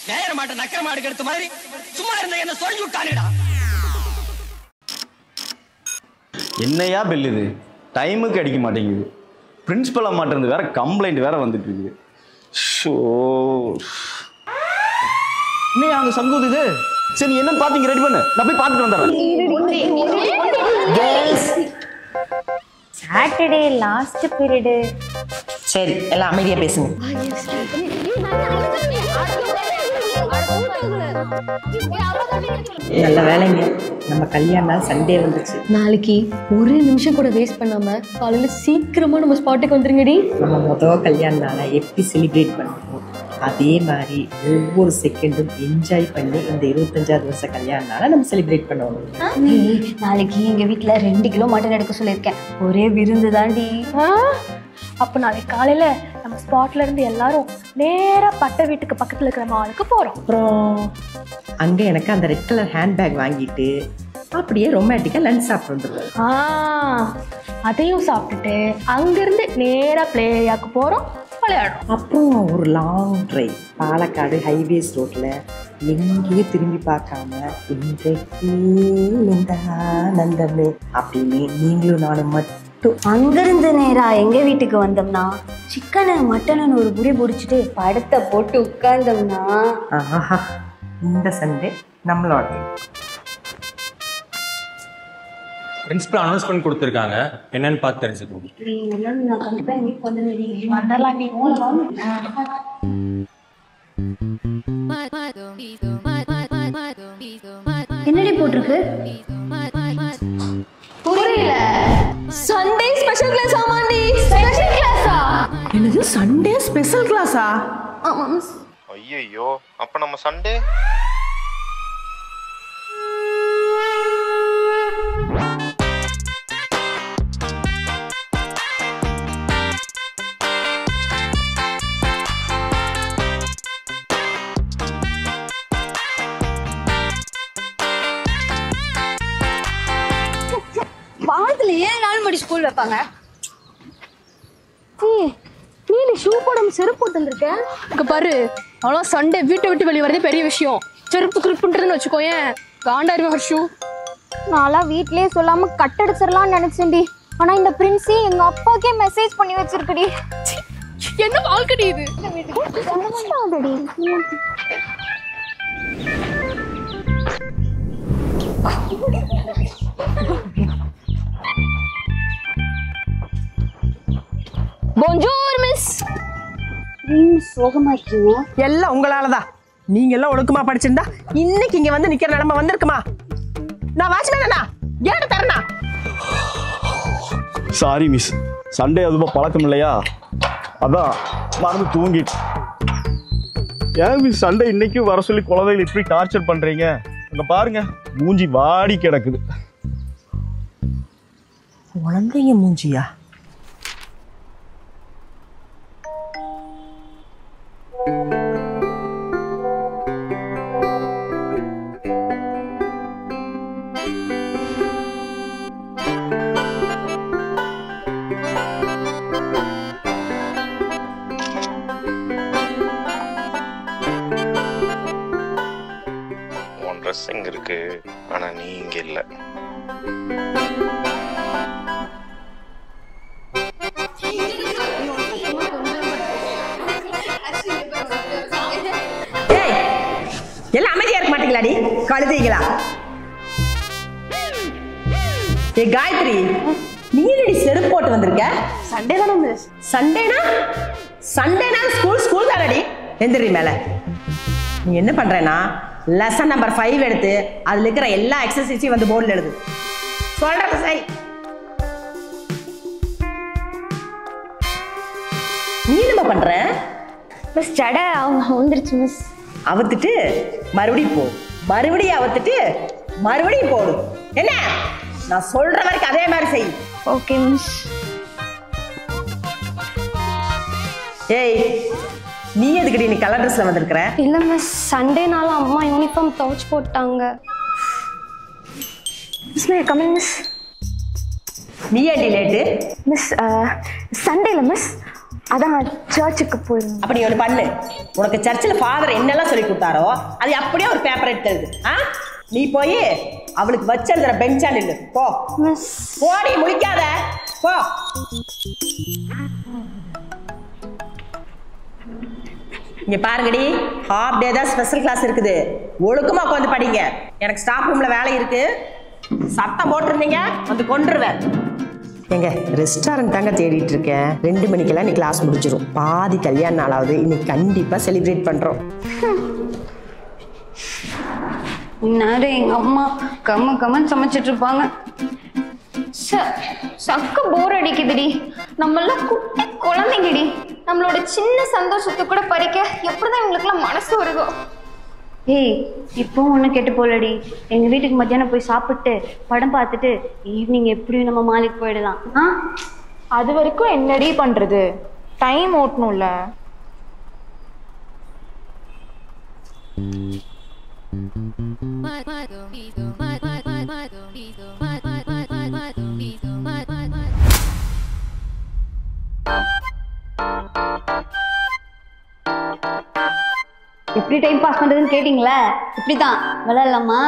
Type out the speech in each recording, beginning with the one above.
நேர மாட்ட நக்கர மாடு எடுத்த மாதிரி சும்மா இருந்த என்ன சொல்லி விட்டானேடா. என்னையா பில் இது டைமுக்கு அடிக்க மாட்டேங்குது. பிரின்சிபல் அம்மாட்டிருந்து வேற கம்ப்ளைண்ட் வேற வந்துட்டு இருக்குது. ஷோ இன்னையா அங்கே சங்கூது இது. சரி என்னன்னு பார்த்தீங்க ரெடி பண்ணு, நான் போய் பார்த்துட்டு வந்துடுறேன். Saturday last period. சரி எல்லாம் அமைதியா பேசுங்க. நல்ல வேலைங்க, நம்ம கல்யாணம் சண்டே வந்துச்சு. நாளைக்கு ஒரு நிமிஷம் கூட வேஸ்ட் பண்ணாம காலையில சீக்கிரமா நம்ம ஸ்பாட்டுக்கு வந்துருங்கடி. நம்ம முதல் கல்யாண நாளை எப்படி செலிப்ரேட் பண்ணுவோம் அதே மாதிரி ஒவ்வொரு செகண்டும் என்ஜாய் பண்ணி இந்த 25வது வருஷ கல்யாண நாளை நம்ம செலிப்ரேட் பண்ணுவோம். நாளைக்கு எங்க வீட்டுல 2 கிலோ மட்டன் எடுக்க சொல்லியிருக்கேன். ஒரே விருந்து தாண்டி. அப்போ நாளைக்கு காலையில நம்ம ஸ்பாட்ல இருந்து எல்லாரும் நேரா பட்ட வீட்டுக்கு பக்கத்துல இருக்கிற மாலுக்கு போறோம். அப்புறம் அங்க எனக்கு அந்த ரெட் கலர் ஹேண்ட்பேக் வாங்கிட்டு அப்படியே ரொமான்டிக்கா லஞ்ச் சாப்பிட்டு வந்துருவோம். அதையும் சாப்பிட்டுட்டு அங்கிருந்து நேரா பிளே ஏரியாவுக்கு போறோம், விளையாடுறோம். அப்புறம் ஒரு லாங் டிரைவ் பாலக்காடு ஹைவேஸ் ரோட்ல எங்கேயும் திரும்பி பார்க்காம இன்றைக்கு நந்தமே அப்படின்னு நீங்களும் நானும் மட்டும் அங்கிருந்து நேரா எங்க வீட்டுக்கு வந்தோம்னா சிக்கனு மட்டனு ஒரு புடி பிடிச்சிட்டு படத்தை போட்டு உட்கார்ந்தோம்னா இந்த சண்டே நம்மளோட. பிரின்சிபல் அனௌன்ஸ்மெண்ட் கொடுத்துருக்காங்க, என்னன்னு பார்த்து தெரிஞ்சுக்கோங்க. நான் கண்டிப்பா எங்க வீட்டுக்கு என்னடி போட்டிருக்கு? புரியல. சண்டே ஸ்பெஷல் கிளாஸ் ஆமாண்டி. ஸ்பெஷல் கிளாஸா? என்னது சண்டே ஸ்பெஷல் கிளாஸா? ஆமா மிஸ். ஐயோ அப்ப நம்ம சண்டே வாரத்துல 7 நாள் மடி ஸ்கூல் வைப்பாங்க. நீ ஷூ போடாம செருப்பு போட்டு வந்திருக்க. இங்க பாரு, அவ்வளோ சண்டே வீட்டை விட்டு வெளியே வரதே பெரிய விஷயம். செருப்பு கிருப்புன்றதுன்னு வச்சுக்கோயேன், காண்டாயிருவா ஷூ. நான்லாம் வீட்லயே சொல்லாம கட் அடிச்சிடலாம்னு நினைச்சேன்டி. ஆனா இந்த பிரின்சி எங்க அப்பாக்கே மெசேஜ் பண்ணி வச்சிருக்குடி. என்ன வாழ்க்கடி இது? Bonjour miss. சோகமா இருக்கீங்க? எல்லாம் உங்களாலதான். நீங்க எல்லாம் ஒழுக்கமா படிச்சிருந்தா இன்னைக்கு இங்க வந்து நிக்கிற நிலைமை வந்திருக்குமா? நான் வாட்ச்மேனா கேட்ட தரனா? சாரி மிஸ், சண்டே அதுவும் பழக்கம் இல்லையா, அதான் மறந்து தூங்கிட்டு. ஏன் மிஸ் சண்டே இன்னைக்கும் வர சொல்லி குழந்தைகள் இப்படி டார்ச்சர் பண்றீங்க? அங்க பாருங்க மூஞ்சி வாடி கிடக்குது. குழந்தைங்க மூஞ்சியா? ட்ரெஸ் எங்க இருக்கு, ஆனா நீ இங்க இல்ல. எல்லாம் அமைதியா இருக்க மாட்டீங்களாடி கழுதைகளா? ஏ காயத்ரி, நீ என்னடி செருப்பு போட்டு வந்திருக்க? சண்டே தானே மிஸ். சண்டேனா சண்டேனா ஸ்கூல் தானடி. எந்திரி மேல. நீ என்ன பண்றேன்னா லெசன் நம்பர் 5 எடுத்து அதுல இருக்கிற எல்லா எக்ஸசைஸையும் வந்து போர்டில் எழுது. சொல்றது சரி. நீ என்ன பண்ற? மிஸ் ஜட வந்துருச்சு மிஸ். அவுத்துட்டு மறுபடியும் போ, மறுபடியும் அவுத்துட்டு மறுபடியும் போடு. என்ன நான் சொல்ற வரைக்கும் அதே மாதிரி செய். Okay miss. ஏய், நீ எதுக்குடி நீ கலர் ட்ரெஸ்ல வந்திருக்கிற? இல்ல மிஸ், சண்டேனால அம்மா யூனிஃபார்ம் துவைச்சு போட்டாங்க. Miss may coming miss. நீ ஏன்டி லேட்டு? மிஸ் சண்டேல மிஸ் அதான் சர்ச்சுக்கு போயிருந்தேன். அப்படி ஒன்று பண்ணு. உனக்கு சர்ச்சில் ஃபாதர் என்னெல்லாம் சொல்லி கொடுத்தாரோ அது அப்படியே ஒரு பேப்பர் எடுத்து எழுது. நீ போய் அவளுக்கு வச்சிருக்கிற பெஞ்சா நில்லு. போ போடி, முழிக்காத, போ. இங்க பாருங்கடி, ஹாஃப் டே தான் ஸ்பெஷல் கிளாஸ் இருக்குது. ஒழுக்கமா உட்காந்து படிங்க. எனக்கு ஸ்டாஃப் ரூம்ல வேலை இருக்கு. சத்தம் போட்டிருந்தீங்க வந்து கொண்டுருவேன். எங்க ரெஸ்டாரண்ட் தாங்க தேடிட்டு இருக்கேன். 2 மணிக்கெல்லாம் இன்னைக்கு கிளாஸ் முடிஞ்சிடும். பாதி கல்யாண நாளாவது இன்னைக்கு கண்டிப்பா செலிப்ரேட் பண்றோம். இந்நேரம் எங்க அம்மா கம்மன்னு சமைச்சிட்டு இருப்பாங்க. சக்கு போர் அடிக்குதுடி. நம்மளாம் குட்டி குழந்தைங்கடி. நம்மளோட சின்ன சந்தோஷத்தை கூட பறிக்க எப்படிதான் இவங்களுக்குலாம் மனசு வருதோ. ஏய், இப்போ ஒன்றும் கெட்டு போலடி. எங்க வீட்டுக்கு மத்தியானம் போய் சாப்பிட்டு படம் பார்த்துட்டு ஈவினிங் எப்படியும் நம்ம மாலுக்கு போயிடலாம். அது வரைக்கும் என்னடி பண்றது? டைம் ஓட்டணும்ல. எப்படி டைம் பாஸ் பண்றதுன்னு கேட்டீங்களா? இப்படிதான் விளையாடலாமா?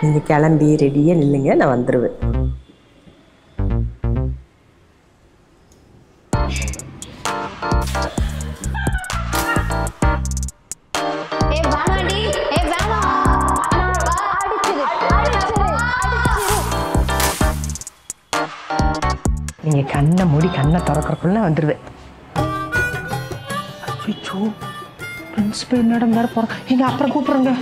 நீங்க கிளம்பி ரெடியா நில்லுங்க, நான் வந்துருவேன். நீங்க கண்ணை மூடி கண்ணை திறக்கிறக்குள்ள வந்துருவேன். அச்சோ, பிரின்சிபல் என்னடா வேற போறேன். எங்க அப்புறம் கூப்பிடுறேங்க.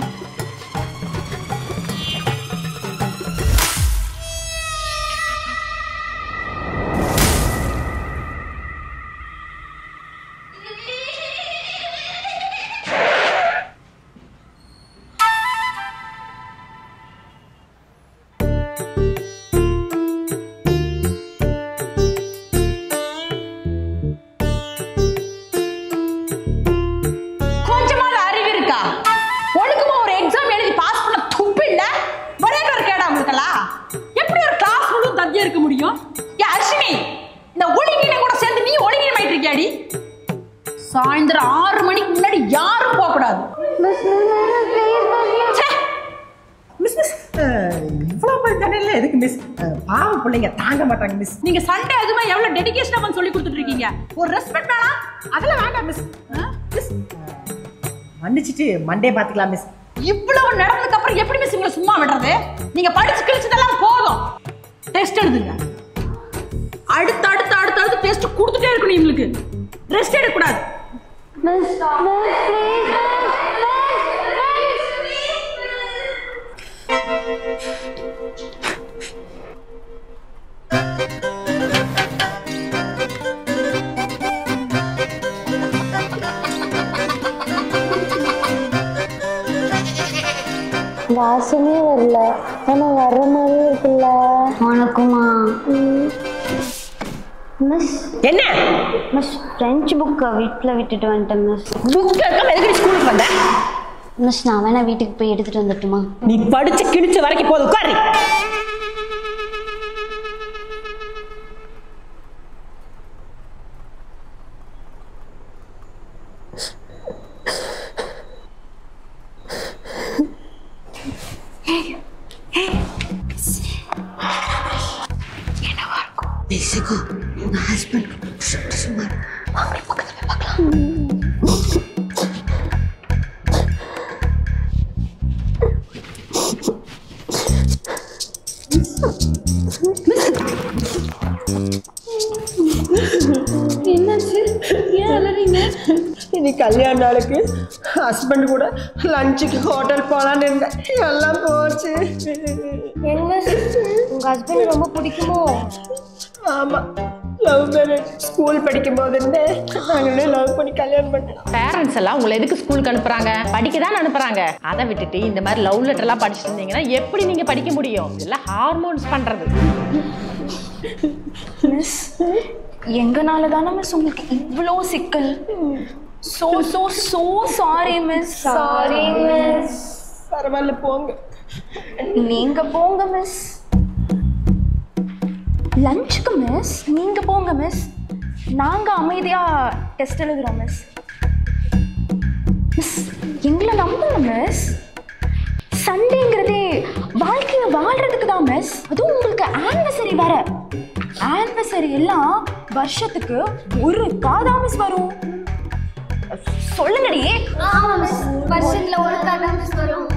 சாயந்தரம் 6 மணிக்கு முன்னாடி யாரும் போக கூடாது. எதுக்கு மிஸ்? பாவம் பிள்ளைங்க தாங்க மாட்டாங்க மிஸ். நீங்க சண்டே அதுமா எவ்வளவு டெடிகேஷனா வந்து சொல்லி கொடுத்துட்டு இருக்கீங்க. ஒரு ரெஸ்பெக்ட் வேணாம்? அதெல்லாம் வேண்டாம் மிஸ். மிஸ் மன்னிச்சிட்டு மண்டே பாத்துக்கலாம் மிஸ். இவ்வளவு நடந்ததுக்கு அப்புறம் எப்படி மிஸ் உங்களை சும்மா விடுறது? நீங்க படிச்சு கிழிச்சதெல்லாம் போதும். டெஸ்ட் எழுதுங்க. அடுத்து டெஸ்ட் கொடுத்துட்டே இருக்கணும். உங்களுக்கு ரெஸ்ட் எடுக்க கூடாது. வாசமே வரல, ஆனா வர்ற மாதிரி இருக்குல்ல. வணக்கம்மா. மிஸ் என்ன? மிஸ் ஃப்ரெஞ்ச் புக்கை வீட்டில் விட்டுட்டு வந்துட்டேன் மிஸ். புக் எடுக்காம எதுக்கு ஸ்கூலுக்கு வந்த? மிஸ் நான் வேணா வீட்டுக்கு போய் எடுத்துட்டு வந்துட்டுமா? நீ படிச்சு கிழிச்ச வரைக்கும் போதும், உட்காரு. என்னவா இருக்கும்? பேசிக்கோ, உங்க ஹஸ்பண்ட் சும்மா வாங்க பக்கத்துல போய் பார்க்கலாம். என்னாச்சு? ஏன் அலறீங்க? இனி கல்யாண நாளுக்கு ஹஸ்பண்ட் கூட லஞ்சுக்கு ஹோட்டல் போலான்னு இருந்தேன். எல்லாம் போச்சு. எங்க மிஸ் உங்க ஹஸ்பண்ட் ரொம்ப பிடிக்குமோ? ஆமா, லவ் மேரேஜ். ஸ்கூல் படிக்கும் போது இருந்தே நாங்களே லவ் பண்ணி கல்யாணம் பண்ணோம். பேரண்ட்ஸ் எல்லாம் உங்களை எதுக்கு ஸ்கூலுக்கு அனுப்புறாங்க? படிக்க தான் அனுப்புறாங்க. அதை விட்டுட்டு இந்த மாதிரி லவ் லெட்டர் எல்லாம் படிச்சுட்டு இருந்தீங்கன்னா எப்படி நீங்க படிக்க முடியும்? இதெல்லாம் ஹார்மோன்ஸ் பண்றது. மிஸ் எங்கனால தானே மிஸ் உங்களுக்கு இவ்வளோ சிக்கல். So so so sorry miss. Sorry miss. பரவாயில்ல போங்க. நீங்க போங்க மிஸ். லஞ்சுக்கு மிஸ் நீங்க போங்க மிஸ். நாங்க அமைதியா டெஸ்ட் எழுதுறோம் மிஸ். மிஸ் எங்களை நம்புங்க மிஸ். சண்டேங்கிறதே வாழ்க்கையை வாழ்றதுக்கு தான் மிஸ். அதுவும் உங்களுக்கு ஆனிவர்சரி வேற. ஆனிவர்சரி எல்லாம் வருஷத்துக்கு ஒரு காதா மிஸ் வரும். சொல்லுங்கடி. வருஷத்துல ஒரு காதா மிஸ் வரும்.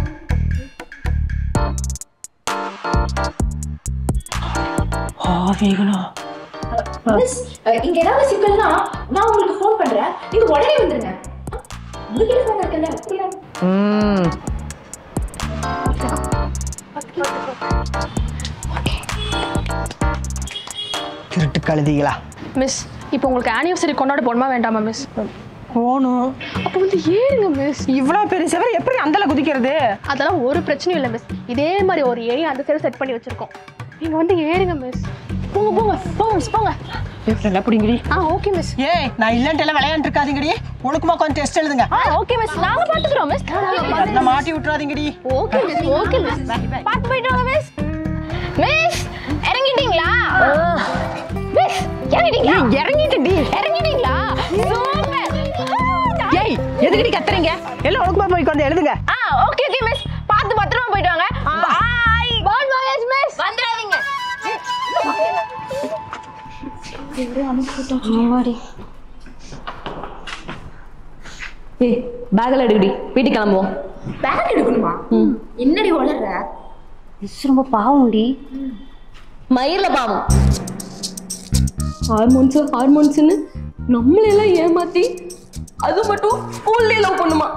மிஸ் இங்க ஏதாவது சிக்கல்னா நான் உங்களுக்கு ஃபோன் பண்றேன். நீங்க உடனே வந்துருங்க. உங்களுக்கு ஃபோன் இருக்குல்ல? திருட்டு கழுதிகளா. மிஸ் இப்போ உங்களுக்கு ஆனிவர்சரி கொண்டாட போகணுமா வேண்டாமா மிஸ்? போகணும். அப்போ வந்து ஏறுங்க மிஸ். இவ்வளோ பெரிய செவர் எப்படி அந்தல குதிக்கிறது? அதெல்லாம் ஒரு பிரச்சனையும் இல்லை மிஸ். இதே மாதிரி ஒரு ஏரியா அந்த சைடு செட் பண்ணி வச்சிருக்கோம். நீங்க வந்து ஏறுங்க மிஸ். போங்க போங்க போங்க மிஸ் போங்க. நல்லா பிடிங்கடி. Okay miss. ஏய் நான் இல்லன்ட்டு எல்லாம் விளையாண்டு இருக்காதீங்கடி. ஒழுக்கமா கொஞ்சம் டெஸ்ட் எழுதுங்க. Okay miss. நாங்க பாத்துக்கிறோம் மிஸ். நல்லா மாட்டி விட்டுறாதீங்கடி. Okay miss. Okay miss. பாத்து போயிட்டு வாங்க மிஸ். மிஸ் இறங்கிட்டீங்களா? மிஸ் இறங்கிட்டீங்களா? இறங்கிட்டீங்களா? சூப்பர். ஏய் எதுக்குடி கத்துறீங்க? எல்லாம் ஒழுக்கமா போய் கொஞ்சம் எழுதுங்க. Okay okay miss. பாத்து பத்திரமா போயிட்டு வாங்க. பை. Bye bye miss. வந்துடாதீங்க. ஏய் பேக்ல எடுக்கடி, வீட்டுக்கு கிளம்புவோம். பேக் எடுக்கணுமா? என்னடி வளர்ற? மிஸ் ரொம்ப பாவம்டி. மயிரில் பாவம். ஹார்மோன்ஸ்னு நம்மளெல்லாம் ஏமாத்தி அது மட்டும் ஸ்கூல்ல லவ் பண்ணுமா?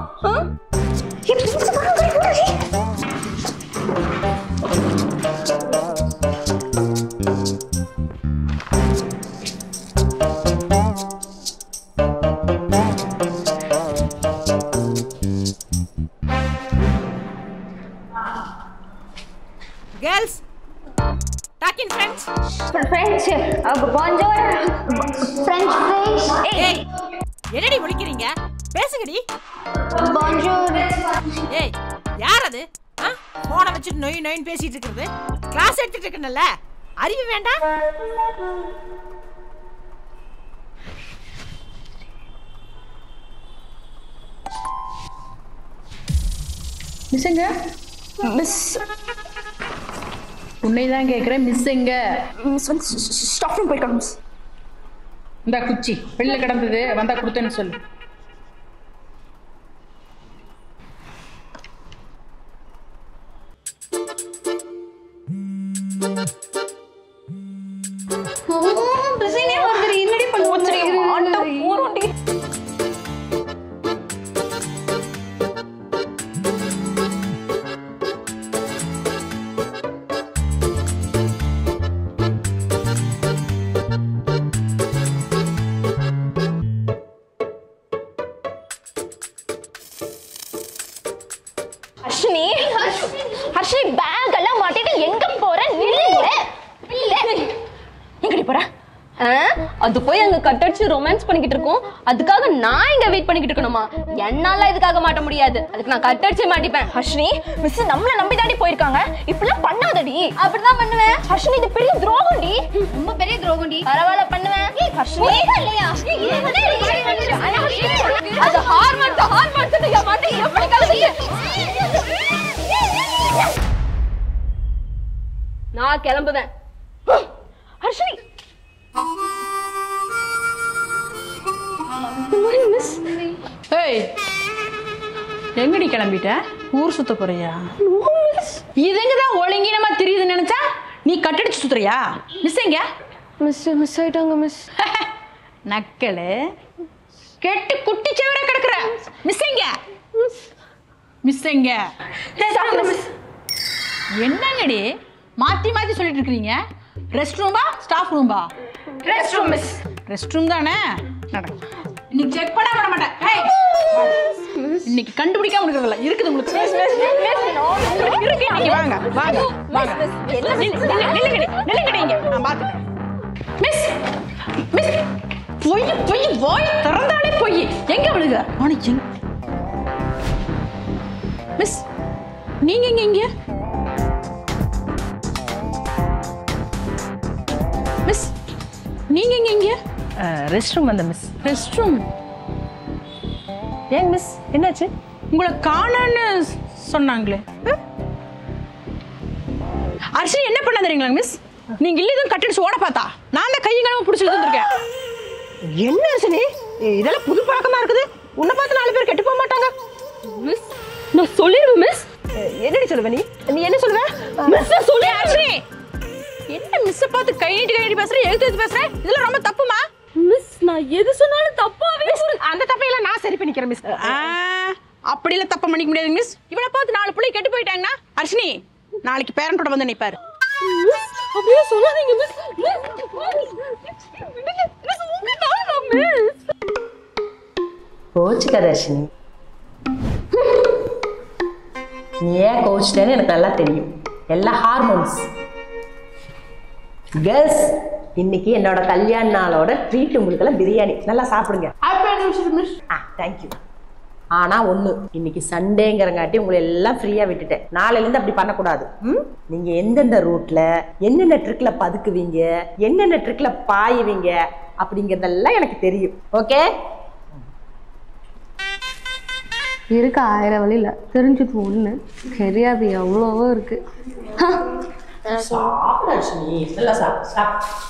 Girls, talk in French. French. Bonjour. French French. ஏய் என்னடி முழிக்கிறீங்க? பேசுங்கடி. Bonjour. ஏய் யார் அது? போனை வச்சுட்டு நொய் நொயின்னு பேசிட்டு இருக்கிறது. கிளாஸ் எடுத்துட்டு இருக்கனல்ல, அறிவு வேண்டாம்? மிஸ் எங்க? மிஸ் உன்னை தான் கேட்குறேன். மிஸ் எங்க? மிஸ் வந்து ஸ்டாஃப் ரூம் போயிருக்காங்க மிஸ். இந்த குச்சி வெளில கிடந்தது, வந்தா கொடுத்தேன்னு சொல்லு. பிரச்சனையே வருது. என்னடி பண்ணுவோம்? ஆண்ட போறோம்டி. ஹர்ஷினி பேக் எல்லாம் மாட்டிட்டு எங்க போற? நில்லு. எங்கடி போற? அது போய் அங்க கட்டடிச்சு ரொமான்ஸ் பண்ணிக்கிட்டு இருக்கோம். அதுக்காக நான் இங்க வெயிட் பண்ணிக்கிட்டு இருக்கணுமா? என்னால இதுக்காக மாட்ட முடியாது. அதுக்கு நான் கட்டடிச்சே மாட்டிப்பேன். ஹர்ஷினி மிஸ் நம்மள நம்பி தாண்டி போயிருக்காங்க. இப்படிலாம் பண்ணாதடி. அப்படிதான் பண்ணுவேன். ஹர்ஷினி இது பெரிய துரோகம்டி. ரொம்ப பெரிய துரோகம்டி. பரவாயில்ல பண்ணுவேன். ஹர்ஷினி இல்லையா? அது ஹார்மோன்ஸ் எப்படி கலந்துச்சு? நான் கிளம்புவேன். ஹர்ஷினி ஏய் எங்கடி கிளம்பிட்ட? ஊர் சுத்த போறியா? இதுங்கதான் ஒழுங்கினமா தெரியுதுன்னு நினைச்சா நீ கட்டடிச்சு சுத்துறியா? மிஸ் எங்க? மிஸ் ஆயிட்டாங்க மிஸ். நக்கலு கெட்டு குட்டி செவர கிடக்குற. மிஸ் எங்க? மிஸ் எங்க? என்னங்கடி மாத்தி மாத்தி சொல்லிட்டு இருக்கீங்க? ரெஸ்ட் ரூம்பா ஸ்டாஃப் ரூம்பா? Rest room miss. Rest room தானே. இன்னைக்கு செக் பண்ண விட மாட்டேன். இன்னைக்கு கண்டுபிடிக்காம இருக்கிறதுல இருக்குது உங்களுக்கு. இருக்கு இன்னைக்கு. வாங்க வாங்க வாங்க. நில்லுங்கடி நில்லுங்கடி இங்க நான் பாத்துக்கிறேன். மிஸ் மிஸ் பொய் பொய் வாய் திறந்தாலே பொய். எங்க அவளுக? ஆனா எங்க மிஸ் நீங்க இங்க மிஸ் நீங்க இங்க ரெஸ்ட் ரூம் வந்த மிஸ். Rest room? ஏங்க மிஸ் என்னாச்சு? உங்களை காணன்னு சொன்னாங்களே. அர்ஷினி என்ன பண்ண தெரியுங்களா மிஸ்? நீங்க இல்லதும் கட்டடிச்சு ஓட பார்த்தா நான் தான் கையும் கலமா பிடிச்சிட்டு வந்திருக்கேன். என்ன அர்ஷினி இதெல்லாம் புது பழக்கமா இருக்குது? உன்னை பார்த்து 4 பேர் கெட்டு போக மாட்டாங்க. மிஸ் நான் சொல்லிடுவேன் மிஸ். என்னடி சொல்லுவ நீ? நீ என்ன சொல்லுவ? மிஸ் சொல்லி அர்ஷினி என்ன மிஸ் பார்த்து கை நீட்டி பேசுற, எழுத்து பேசுற? இதெல்லாம் ரொம்ப தப்புமா? மிஸ் நான் எது சொன்னாலும் தப்பாவே அந்த தப்பையெல்லாம் நான் சரி பண்ணிக்கிறேன் மிஸ். அப்படி எல்லாம் தப்ப பண்ணிக்க முடியாது மிஸ். இவளை பார்த்து 4 பிள்ளை கெட்டு போயிட்டாங்கன்னா அர்ஷினி நாளைக்கு பேரண்டோட வந்து நிப்பாரு. அப்படியே சொல்லாதீங்க மிஸ். கோச்சுக்காத அர்ஷினி. நீ ஏன் கோச்சிட்டேன்னு எனக்கு நல்லா தெரியும். எல்லா ஹார்மோன்ஸ். கேர்ள்ஸ் இன்னைக்கு என்னோட கல்யாண நாளோட ட்ரீட் உங்களுக்கெல்லாம் பிரியாணி. நல்லா சாப்பிடுங்க. தேங்க்யூ. ஆனா ஒண்ணு, இன்னைக்கு சண்டேங்கிறங்காட்டி உங்களை எல்லாம் ஃப்ரீயா விட்டுட்டேன். நாளையில இருந்து அப்படி பண்ணக்கூடாது. நீங்க எந்தெந்த ரூட்ல என்னென்ன ட்ரிக்ல பதுக்குவீங்க, என்னென்ன ட்ரிக்ல பாயுவீங்க அப்படிங்கறதெல்லாம் எனக்கு தெரியும். ஓகே? இருக்க 1000 வழியில தெரிஞ்சது ஒண்ணு, தெரியாது எவ்வளவோ இருக்கு. நல்லா சாப்பிடு.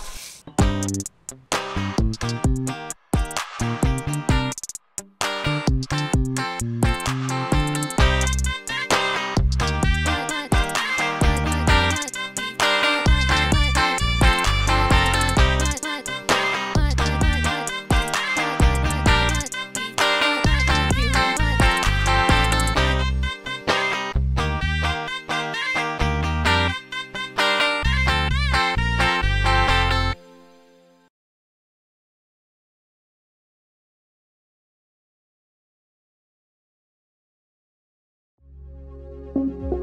Thank you.